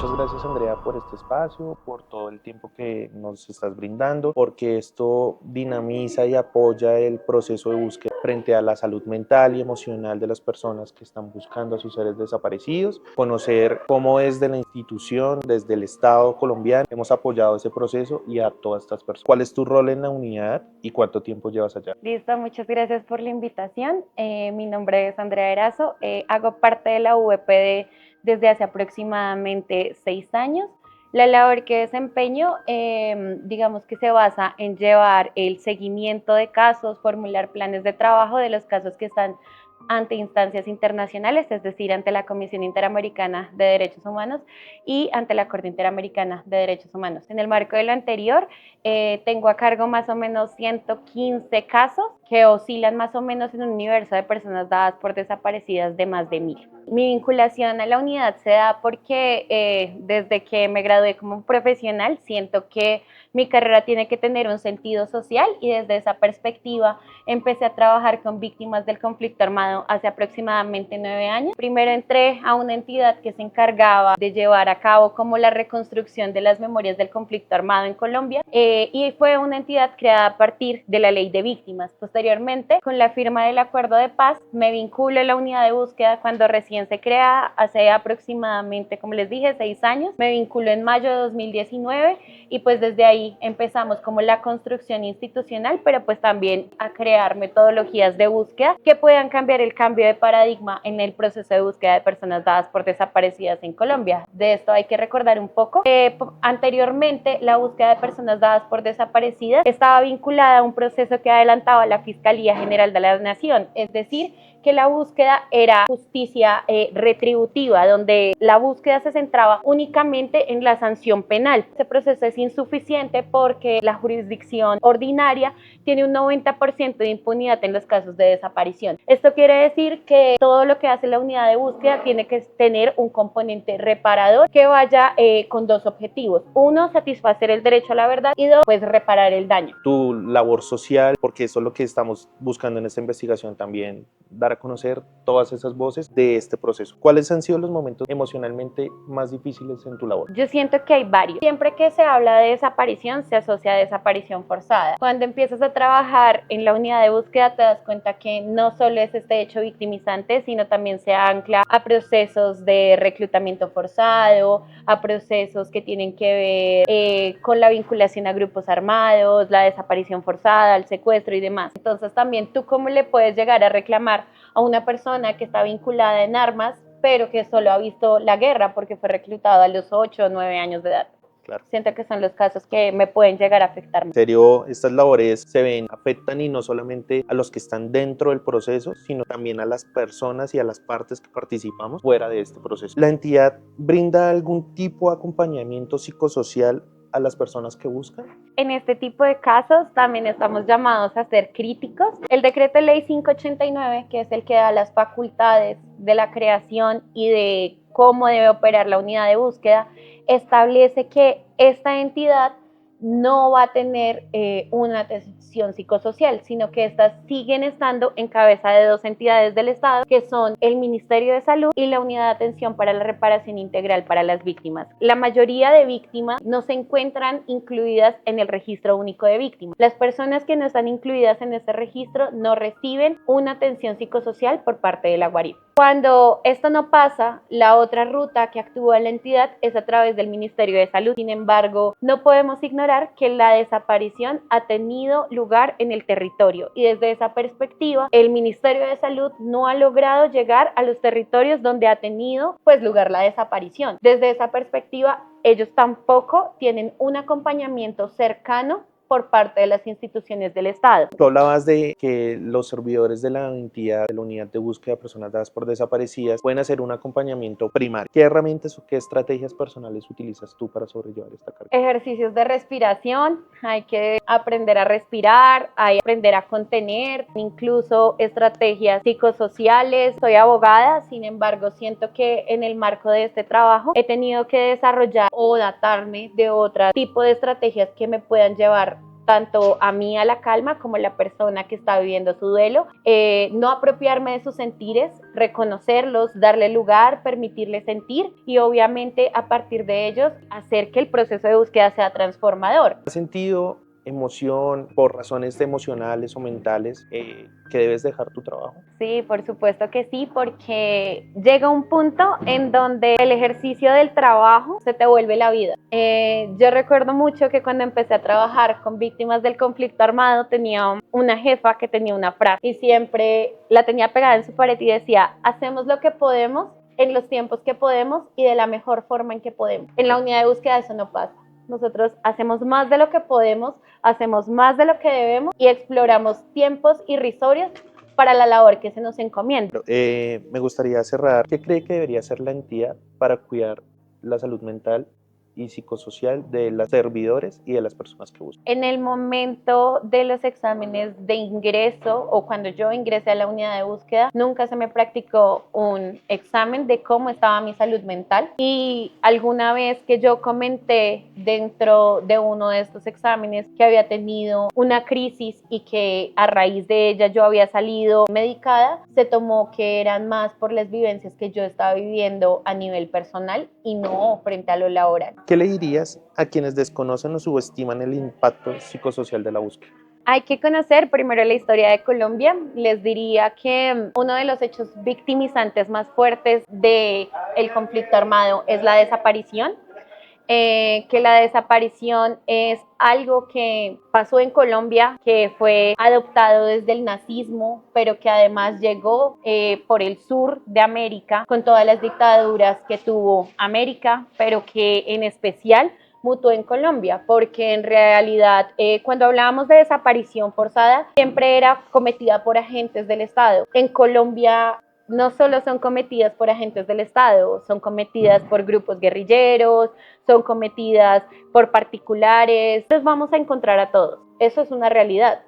Muchas gracias, Andrea, por este espacio, por todo el tiempo que nos estás brindando, porque esto dinamiza y apoya el proceso de búsqueda frente a la salud mental y emocional de las personas que están buscando a sus seres desaparecidos. Conocer cómo desde la institución, desde el Estado colombiano, hemos apoyado ese proceso y a todas estas personas. ¿Cuál es tu rol en la unidad y cuánto tiempo llevas allá? Listo, muchas gracias por la invitación. Mi nombre es Andrea Erazo, hago parte de la VPD desde hace aproximadamente 6 años. La labor que desempeño, digamos que se basa en llevar el seguimiento de casos, formular planes de trabajo de los casos que están ante instancias internacionales, es decir, ante la Comisión Interamericana de Derechos Humanos y ante la Corte Interamericana de Derechos Humanos. En el marco de lo anterior, tengo a cargo más o menos 115 casos que oscilan más o menos en un universo de personas dadas por desaparecidas de más de 1000. Mi vinculación a la unidad se da porque desde que me gradué como profesional siento que mi carrera tiene que tener un sentido social y desde esa perspectiva empecé a trabajar con víctimas del conflicto armado hace aproximadamente 9 años. Primero entré a una entidad que se encargaba de llevar a cabo como la reconstrucción de las memorias del conflicto armado en Colombia y fue una entidad creada a partir de la ley de víctimas. Posteriormente, con la firma del acuerdo de paz, me vinculo a la unidad de búsqueda cuando recién se crea hace aproximadamente, como les dije, 6 años. Me vinculo en mayo de 2019 y pues desde ahí empezamos como la construcción institucional, pero pues también a crear metodologías de búsqueda que puedan cambiar el cambio de paradigma en el proceso de búsqueda de personas dadas por desaparecidas en Colombia. De esto hay que recordar un poco. Anteriormente, la búsqueda de personas dadas por desaparecidas estaba vinculada a un proceso que adelantaba la Fiscalía General de la Nación, es decir, que la búsqueda era justicia retributiva, donde la búsqueda se centraba únicamente en la sanción penal. Este proceso es insuficiente porque la jurisdicción ordinaria tiene un 90% de impunidad en los casos de desaparición. Esto quiere decir que todo lo que hace la unidad de búsqueda tiene que tener un componente reparador que vaya con dos objetivos. Uno, satisfacer el derecho a la verdad y dos, pues reparar el daño. Tu labor social, porque eso es lo que estamos buscando en esta investigación también, dar a conocer todas esas voces de este proceso. ¿Cuáles han sido los momentos emocionalmente más difíciles en tu labor? Yo siento que hay varios. Siempre que se habla de desaparición, se asocia a desaparición forzada. Cuando empiezas a trabajar en la unidad de búsqueda, te das cuenta que no solo es este hecho victimizante, sino también se ancla a procesos de reclutamiento forzado, a procesos que tienen que ver con la vinculación a grupos armados, la desaparición forzada, el secuestro y demás. Entonces también tú cómo le puedes llegar a reclamar a una persona que está vinculada en armas, pero que solo ha visto la guerra porque fue reclutado a los 8 o 9 años de edad. Claro. Siento que son los casos que me pueden llegar a afectar. En serio, estas labores se ven, afectan y no solamente a los que están dentro del proceso, sino también a las personas y a las partes que participamos fuera de este proceso. ¿La entidad brinda algún tipo de acompañamiento psicosocial a las personas que buscan? En este tipo de casos también estamos llamados a ser críticos. El decreto ley 589, que es el que da las facultades de la creación y de cómo debe operar la unidad de búsqueda, establece que esta entidad no va a tener una atención psicosocial, sino que estas siguen estando en cabeza de dos entidades del Estado, que son el Ministerio de Salud y la Unidad de Atención para la Reparación Integral para las Víctimas. La mayoría de víctimas no se encuentran incluidas en el Registro Único de Víctimas. Las personas que no están incluidas en este registro no reciben una atención psicosocial por parte de la Guarip. Cuando esto no pasa, la otra ruta que actúa la entidad es a través del Ministerio de Salud. Sin embargo, no podemos ignorar que la desaparición ha tenido lugar en el territorio y desde esa perspectiva, el Ministerio de Salud no ha logrado llegar a los territorios donde ha tenido pues lugar la desaparición. Desde esa perspectiva, ellos tampoco tienen un acompañamiento cercano por parte de las instituciones del Estado. Tú hablabas de que los servidores de la entidad, de la unidad de búsqueda de personas dadas por desaparecidas, pueden hacer un acompañamiento primario. ¿Qué herramientas o qué estrategias personales utilizas tú para sobrellevar esta carga? Ejercicios de respiración, hay que aprender a respirar, hay que aprender a contener, incluso estrategias psicosociales. Soy abogada, sin embargo, siento que en el marco de este trabajo he tenido que desarrollar o datarme de otro tipo de estrategias que me puedan llevar tanto a mí a la calma como a la persona que está viviendo su duelo, no apropiarme de sus sentires, reconocerlos, darle lugar, permitirle sentir y obviamente a partir de ellos hacer que el proceso de búsqueda sea transformador. ¿Has sentido emoción por razones emocionales o mentales que debes dejar tu trabajo? Sí, por supuesto que sí, porque llega un punto en donde el ejercicio del trabajo se te vuelve la vida. Yo recuerdo mucho que cuando empecé a trabajar con víctimas del conflicto armado tenía una jefa que tenía una frase y siempre la tenía pegada en su pared y decía, hacemos lo que podemos en los tiempos que podemos y de la mejor forma en que podemos. En la unidad de búsqueda eso no pasa. Nosotros hacemos más de lo que podemos, hacemos más de lo que debemos y exploramos tiempos irrisorios para la labor que se nos encomienda. Me gustaría cerrar. ¿Qué cree que debería hacer la entidad para cuidar la salud mental y psicosocial de los servidores y de las personas que buscan? En el momento de los exámenes de ingreso o cuando yo ingresé a la unidad de búsqueda, nunca se me practicó un examen de cómo estaba mi salud mental y alguna vez que yo comenté dentro de uno de estos exámenes que había tenido una crisis y que a raíz de ella yo había salido medicada, se tomó que eran más por las vivencias que yo estaba viviendo a nivel personal y no frente a lo laboral. ¿Qué le dirías a quienes desconocen o subestiman el impacto psicosocial de la búsqueda? Hay que conocer primero la historia de Colombia. Les diría que uno de los hechos victimizantes más fuertes del conflicto armado es la desaparición. Que la desaparición es algo que pasó en Colombia, que fue adoptado desde el nazismo, pero que además llegó por el sur de América con todas las dictaduras que tuvo América, pero que en especial mutó en Colombia, porque en realidad cuando hablábamos de desaparición forzada siempre era cometida por agentes del Estado. En Colombia no solo son cometidas por agentes del Estado, son cometidas por grupos guerrilleros, son cometidas por particulares. Los vamos a encontrar a todos, eso es una realidad.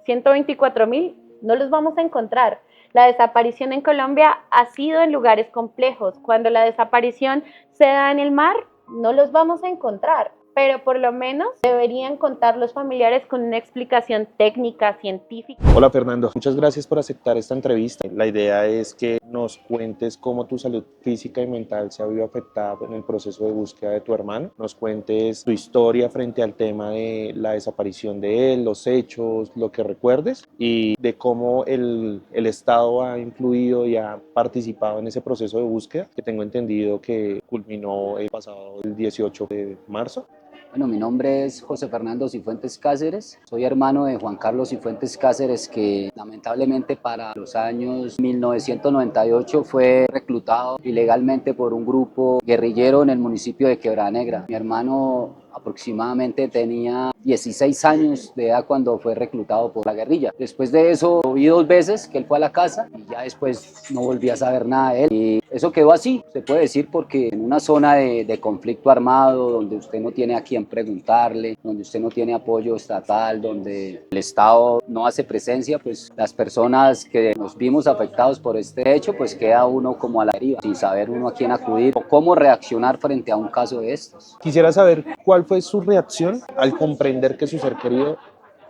124.000 no los vamos a encontrar. La desaparición en Colombia ha sido en lugares complejos. Cuando la desaparición se da en el mar, no los vamos a encontrar, pero por lo menos deberían contar los familiares con una explicación técnica, científica. Hola Fernando, muchas gracias por aceptar esta entrevista. La idea es que nos cuentes cómo tu salud física y mental se ha visto afectada en el proceso de búsqueda de tu hermano. Nos cuentes tu historia frente al tema de la desaparición de él, los hechos, lo que recuerdes y de cómo el Estado ha influido y ha participado en ese proceso de búsqueda que tengo entendido que culminó el pasado el 18 de marzo. Bueno, mi nombre es José Fernando Cifuentes Cáceres, soy hermano de Juan Carlos Cifuentes Cáceres, que lamentablemente para los años 1998 fue reclutado ilegalmente por un grupo guerrillero en el municipio de Quebrada Negra. Mi hermano aproximadamente tenía 16 años de edad cuando fue reclutado por la guerrilla. Después de eso lo vi 2 veces que él fue a la casa y ya después no volví a saber nada de él. Y eso quedó así, se puede decir, porque en una zona de conflicto armado donde usted no tiene a quién preguntarle, donde usted no tiene apoyo estatal, donde el Estado no hace presencia, pues las personas que nos vimos afectados por este hecho, pues queda uno como a la deriva, sin saber uno a quién acudir o cómo reaccionar frente a un caso de estos. Quisiera saber cuál fue su reacción al comprender que su ser querido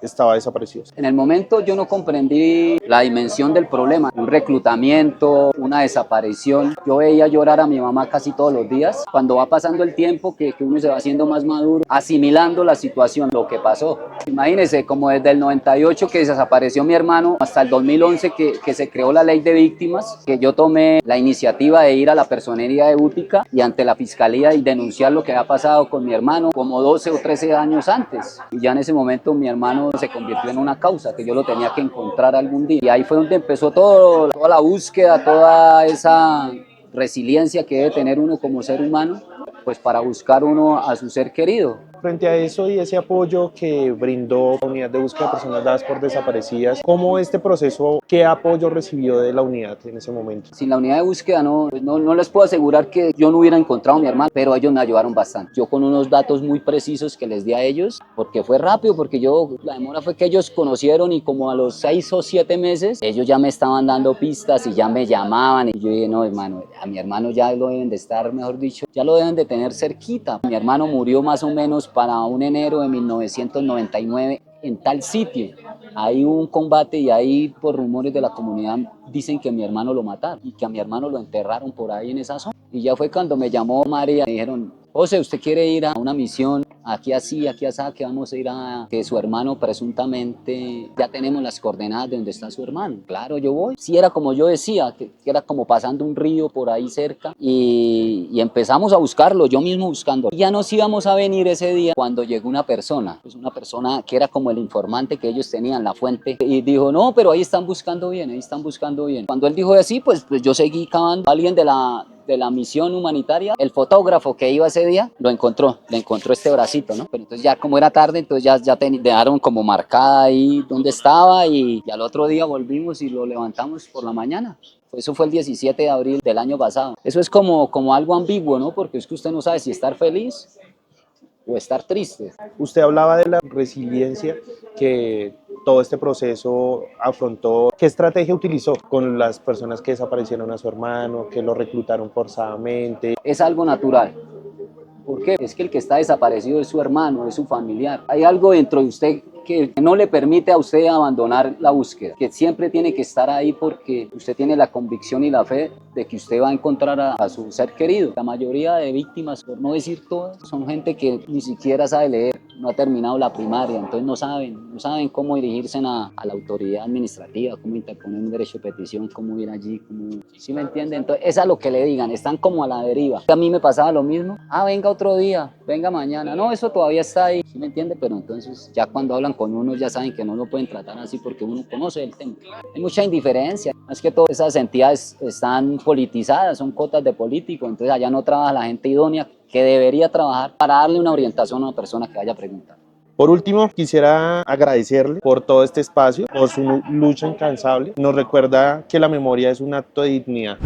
estaba desaparecido. En el momento yo no comprendí la dimensión del problema, un reclutamiento, una desaparición. Yo veía llorar a mi mamá casi todos los días. Cuando va pasando el tiempo, que uno se va haciendo más maduro, asimilando la situación, lo que pasó. Imagínense, como desde el 98 que desapareció mi hermano hasta el 2011 que se creó la ley de víctimas, que yo tomé la iniciativa de ir a la personería de Útica y ante la fiscalía y denunciar lo que había pasado con mi hermano como 12 o 13 años antes. Y ya en ese momento mi hermano se convirtió en una causa que yo lo tenía que encontrar algún día. Y ahí fue donde empezó toda la búsqueda, toda esa resiliencia que debe tener uno como ser humano, pues para buscar uno a su ser querido. Frente a eso y ese apoyo que brindó la unidad de búsqueda de personas dadas por desaparecidas, ¿cómo este proceso, qué apoyo recibió de la unidad en ese momento? Sin la unidad de búsqueda no les puedo asegurar que yo no hubiera encontrado a mi hermano, pero ellos me ayudaron bastante. Yo con unos datos muy precisos que les di a ellos, porque fue rápido, porque la demora fue que ellos conocieron y como a los 6 o 7 meses, ellos ya me estaban dando pistas y ya me llamaban y yo dije, no hermano, a mi hermano ya lo deben de estar, mejor dicho, ya lo deben de tener cerquita. Mi hermano murió más o menos para un enero de 1999 en tal sitio hay un combate y ahí por rumores de la comunidad dicen que a mi hermano lo mataron y que a mi hermano lo enterraron por ahí en esa zona. Y ya fue cuando me llamó María, me dijeron, José, ¿usted quiere ir a una misión aquí así, aquí así, que vamos a ir a que su hermano presuntamente, ya tenemos las coordenadas de donde está su hermano? Claro, yo voy. Sí, era como yo decía, que era como pasando un río por ahí cerca y empezamos a buscarlo, yo mismo buscando. Y ya nos íbamos a venir ese día cuando llegó una persona, pues una persona que era como el informante que ellos tenían, la fuente, y dijo, no, pero ahí están buscando bien, ahí están buscando bien. Cuando él dijo así, pues yo seguí cavando. Alguien de la misión humanitaria, el fotógrafo que iba ese día, le encontró este bracito, ¿no? Pero entonces ya como era tarde, entonces ya dejaron como marcada ahí donde estaba y al otro día volvimos y lo levantamos por la mañana. Eso fue el 17 de abril del año pasado. Eso es como algo ambiguo, ¿no? Porque es que usted no sabe si estar feliz o estar triste. Usted hablaba de la resiliencia que todo este proceso afrontó. ¿Qué estrategia utilizó con las personas que desaparecieron a su hermano, que lo reclutaron forzadamente? Es algo natural. ¿Por qué? Es que el que está desaparecido es su hermano, es su familiar. Hay algo dentro de usted que no le permite a usted abandonar la búsqueda, que siempre tiene que estar ahí porque usted tiene la convicción y la fe de que usted va a encontrar a su ser querido. La mayoría de víctimas, por no decir todas, son gente que ni siquiera sabe leer, no ha terminado la primaria, entonces no saben cómo dirigirse a la autoridad administrativa, cómo interponer un derecho de petición, cómo ir allí, ¿sí me entiende? Entonces es a lo que le digan, están como a la deriva. A mí me pasaba lo mismo, venga otro día, venga mañana, no, eso todavía está ahí, ¿sí me entiende? Pero entonces ya cuando hablan con uno ya saben que no lo pueden tratar así porque uno conoce el tema. Hay mucha indiferencia, más que todas esas entidades están politizadas, son cotas de políticos, entonces allá no trabaja la gente idónea que debería trabajar para darle una orientación a una persona que vaya a preguntar. Por último, quisiera agradecerle por todo este espacio, por su lucha incansable. Nos recuerda que la memoria es un acto de dignidad.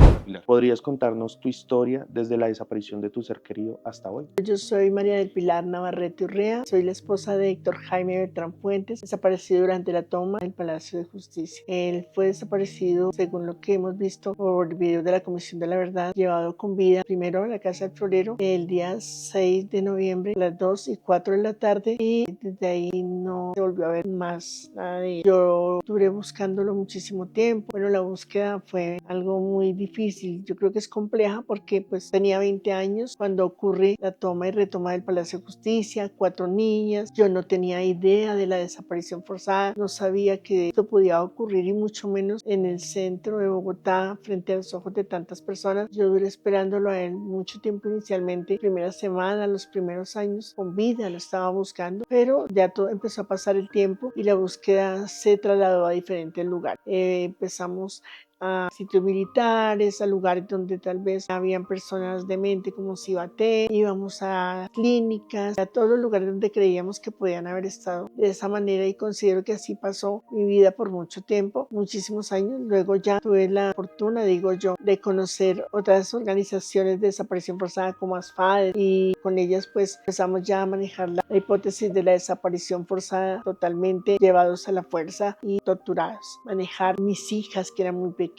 ¿Podrías contarnos tu historia desde la desaparición de tu ser querido hasta hoy? Yo soy María del Pilar Navarrete Urrea, soy la esposa de Héctor Jaime Bertrán Fuentes, desaparecido durante la toma del Palacio de Justicia. Él fue desaparecido, según lo que hemos visto por video de la Comisión de la Verdad, llevado con vida primero a la Casa del Florero el día 6 de noviembre a las 2 y 4 de la tarde y desde ahí no se volvió a ver más nada de él. Yo duré buscándolo muchísimo tiempo. Bueno, la búsqueda fue algo muy difícil. Yo creo que es compleja porque pues tenía 20 años cuando ocurre la toma y retoma del Palacio de Justicia, 4 niñas. Yo no tenía idea de la desaparición forzada, no sabía que esto podía ocurrir y mucho menos en el centro de Bogotá frente a los ojos de tantas personas. Yo duré esperándolo a él mucho tiempo inicialmente, primera semana, los primeros años con vida lo estaba buscando, pero ya todo empezó a pasar el tiempo y la búsqueda se trasladó a diferentes lugares. Empezamos a sitios militares, a lugares donde tal vez habían personas de mente como Cibaté, íbamos a clínicas, a todos los lugares donde creíamos que podían haber estado de esa manera y considero que así pasó mi vida por mucho tiempo, muchísimos años. Luego ya tuve la fortuna, digo yo, de conocer otras organizaciones de desaparición forzada como ASFAD y con ellas pues empezamos ya a manejar la hipótesis de la desaparición forzada totalmente llevados a la fuerza y torturados. Manejar mis hijas que eran muy pequeñas,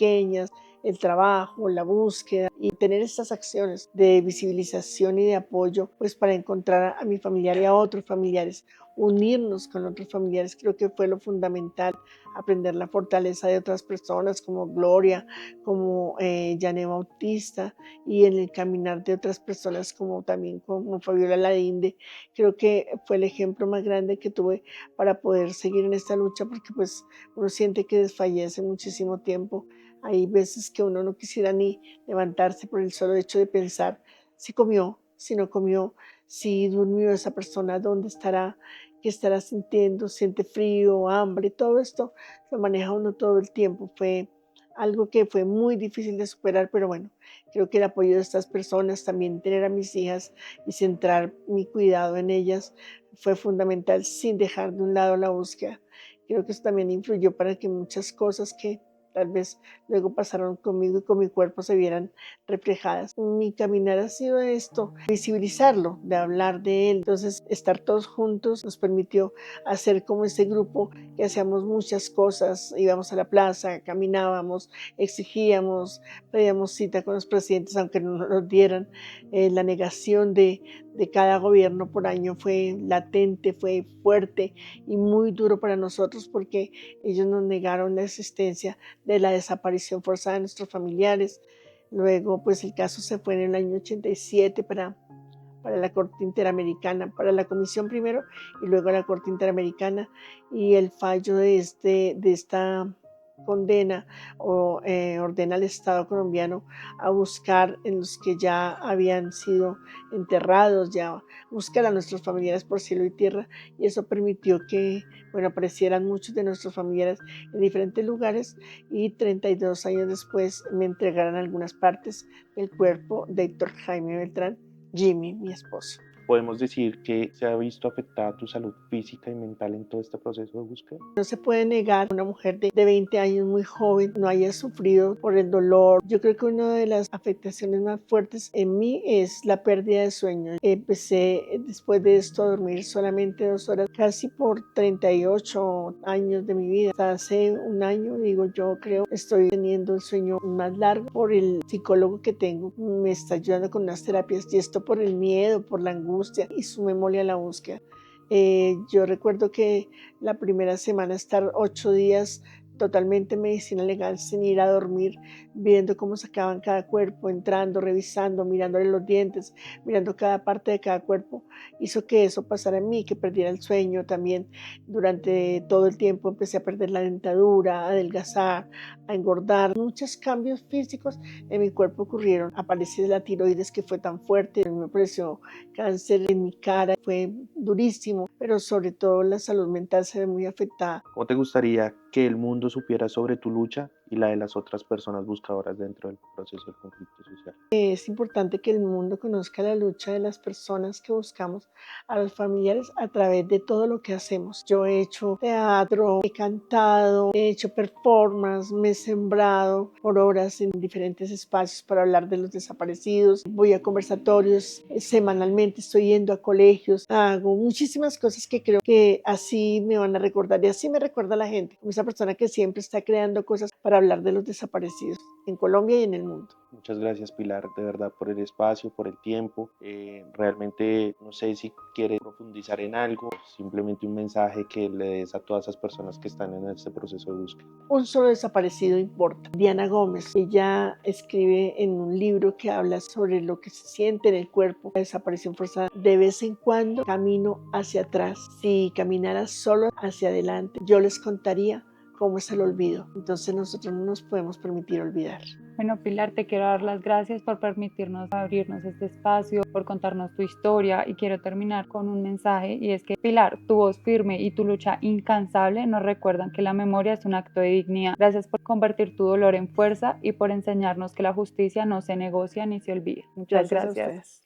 el trabajo, la búsqueda y tener estas acciones de visibilización y de apoyo pues para encontrar a mi familiar y a otros familiares, unirnos con otros familiares, creo que fue lo fundamental, aprender la fortaleza de otras personas como Gloria, como Yané Bautista y en el caminar de otras personas como también como Fabiola Ladinde. Creo que fue el ejemplo más grande que tuve para poder seguir en esta lucha porque pues uno siente que desfallece muchísimo tiempo. Hay veces que uno no quisiera ni levantarse por el solo hecho de pensar si comió, si no comió, si durmió esa persona, dónde estará, qué estará sintiendo, siente frío, hambre, todo esto lo maneja uno todo el tiempo. Fue algo que fue muy difícil de superar, pero bueno, creo que el apoyo de estas personas, también tener a mis hijas y centrar mi cuidado en ellas fue fundamental sin dejar de un lado la búsqueda. Creo que eso también influyó para que muchas cosas que tal vez luego pasaron conmigo y con mi cuerpo se vieran reflejadas. Mi caminar ha sido esto, visibilizarlo, de hablar de él. Entonces, estar todos juntos nos permitió hacer como ese grupo que hacíamos muchas cosas. Íbamos a la plaza, caminábamos, exigíamos, pedíamos cita con los presidentes, aunque no nos dieran. La negación de de cada gobierno por año fue latente, fue fuerte y muy duro para nosotros porque ellos nos negaron la existencia de la desaparición forzada de nuestros familiares. Luego, pues el caso se fue en el año 87 para la Corte Interamericana, para la Comisión primero y luego a la Corte Interamericana, y el fallo de esta condena ordena al Estado colombiano a buscar en los que ya habían sido enterrados, ya buscar a nuestros familiares por cielo y tierra, y eso permitió que, bueno, aparecieran muchos de nuestros familiares en diferentes lugares, y 32 años después me entregaron algunas partes del cuerpo de Héctor Jaime Beltrán, Jimmy, mi esposo. ¿Podemos decir que se ha visto afectada tu salud física y mental en todo este proceso de búsqueda? No se puede negar que una mujer de 20 años muy joven no haya sufrido por el dolor. Yo creo que una de las afectaciones más fuertes en mí es la pérdida de sueño. Empecé después de esto a dormir solamente 2 horas, casi por 38 años de mi vida. Hasta hace un año, digo, yo creo, estoy teniendo el sueño más largo por el psicólogo que tengo. Me está ayudando con unas terapias, y esto por el miedo, por la angustia y su memoria a la búsqueda. Yo recuerdo que la primera semana estar 8 días totalmente en medicina legal sin ir a dormir, viendo cómo sacaban cada cuerpo, entrando, revisando, mirándole los dientes, mirando cada parte de cada cuerpo, hizo que eso pasara en mí, que perdiera el sueño también. Durante todo el tiempo empecé a perder la dentadura, a adelgazar, a engordar. Muchos cambios físicos en mi cuerpo ocurrieron. Apareció la tiroides, que fue tan fuerte, me apareció cáncer en mi cara, fue durísimo, pero sobre todo la salud mental se ve muy afectada. ¿Cómo te gustaría que el mundo supiera sobre tu lucha y la de las otras personas buscadoras dentro del proceso del conflicto social? Es importante que el mundo conozca la lucha de las personas que buscamos a los familiares a través de todo lo que hacemos. Yo he hecho teatro, he cantado, he hecho performance, me he sembrado por horas en diferentes espacios para hablar de los desaparecidos. Voy a conversatorios semanalmente, estoy yendo a colegios, hago muchísimas cosas que creo que así me van a recordar, y así me recuerda la gente, como esa persona que siempre está creando cosas para hablar de los desaparecidos en Colombia y en el mundo. Muchas gracias, Pilar, de verdad, por el espacio, por el tiempo. Realmente no sé si quieres profundizar en algo, simplemente un mensaje que le des a todas esas personas que están en este proceso de búsqueda. Un solo desaparecido importa. Diana Gómez, ella escribe en un libro que habla sobre lo que se siente en el cuerpo, la desaparición forzada. De vez en cuando camino hacia atrás. Si caminara solo hacia adelante, yo les contaría cómo es el olvido. Entonces nosotros no nos podemos permitir olvidar. Bueno, Pilar, te quiero dar las gracias por permitirnos abrirnos este espacio, por contarnos tu historia, y quiero terminar con un mensaje, y es que, Pilar, tu voz firme y tu lucha incansable nos recuerdan que la memoria es un acto de dignidad. Gracias por convertir tu dolor en fuerza y por enseñarnos que la justicia no se negocia ni se olvida. Muchas gracias. A ustedes.